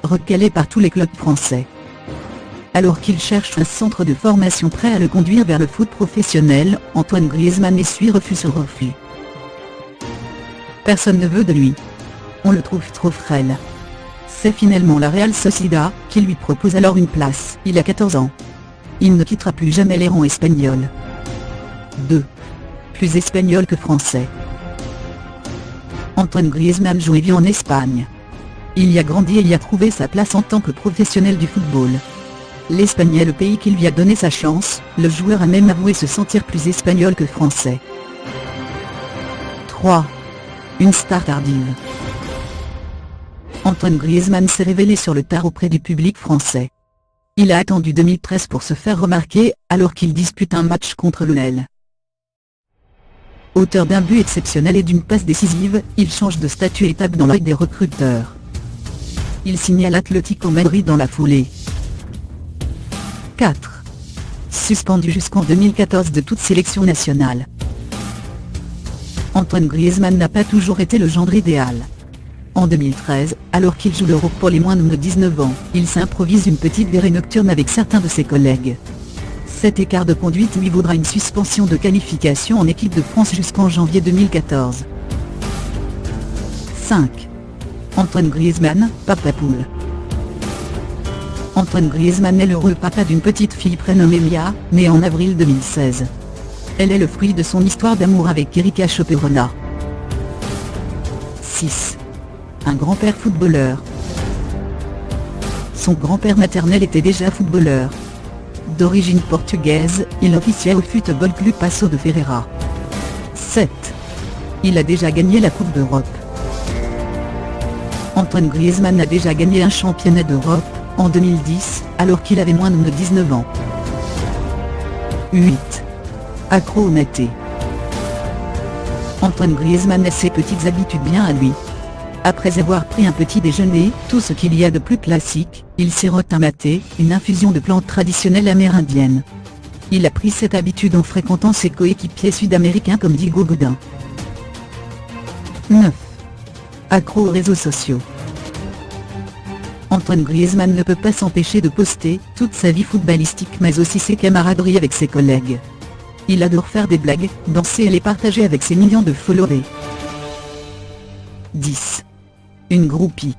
recalé par tous les clubs français. Alors qu'il cherche un centre de formation prêt à le conduire vers le foot professionnel, Antoine Griezmann essuie refus sur refus. Personne ne veut de lui. On le trouve trop frêle. C'est finalement la Real Sociedad qui lui propose alors une place. Il a 14 ans. Il ne quittera plus jamais les rangs espagnols. 2. Plus espagnol que français. Antoine Griezmann joue et vit en Espagne. Il y a grandi et y a trouvé sa place en tant que professionnel du football. L'Espagne est le pays qui lui a donné sa chance, le joueur a même avoué se sentir plus espagnol que français. 3. Une star tardive. Antoine Griezmann s'est révélé sur le tard auprès du public français. Il a attendu 2013 pour se faire remarquer, alors qu'il dispute un match contre l'OL. Auteur d'un but exceptionnel et d'une passe décisive, il change de statut et tape dans l'œil des recruteurs. Il signe à l'Atlético Madrid dans la foulée. 4. Suspendu jusqu'en 2014 de toute sélection nationale. Antoine Griezmann n'a pas toujours été le gendre idéal. En 2013, alors qu'il joue l'Euro pour les moins de 19 ans, il s'improvise une petite virée nocturne avec certains de ses collègues. Cet écart de conduite lui vaudra une suspension de qualification en équipe de France jusqu'en janvier 2014. 5. Antoine Griezmann, papa poule. Antoine Griezmann est l'heureux papa d'une petite fille prénommée Mia, née en avril 2016. Elle est le fruit de son histoire d'amour avec Erika Choperona. 6. Un grand-père footballeur. Son grand-père maternel était déjà footballeur. D'origine portugaise, il officiait au Futebol Clube Paços de Ferreira. 7. Il a déjà gagné la Coupe d'Europe. Antoine Griezmann a déjà gagné un championnat d'Europe, en 2010, alors qu'il avait moins de 19 ans. 8. Accro au maté. Antoine Griezmann a ses petites habitudes bien à lui. Après avoir pris un petit déjeuner, tout ce qu'il y a de plus classique, il sirote un maté, une infusion de plantes traditionnelles amérindiennes. Il a pris cette habitude en fréquentant ses coéquipiers sud-américains comme Diego Godin. 9. Accro aux réseaux sociaux. Antoine Griezmann ne peut pas s'empêcher de poster toute sa vie footballistique mais aussi ses camaraderies avec ses collègues. Il adore faire des blagues, danser et les partager avec ses millions de followers. 10. Une groupie.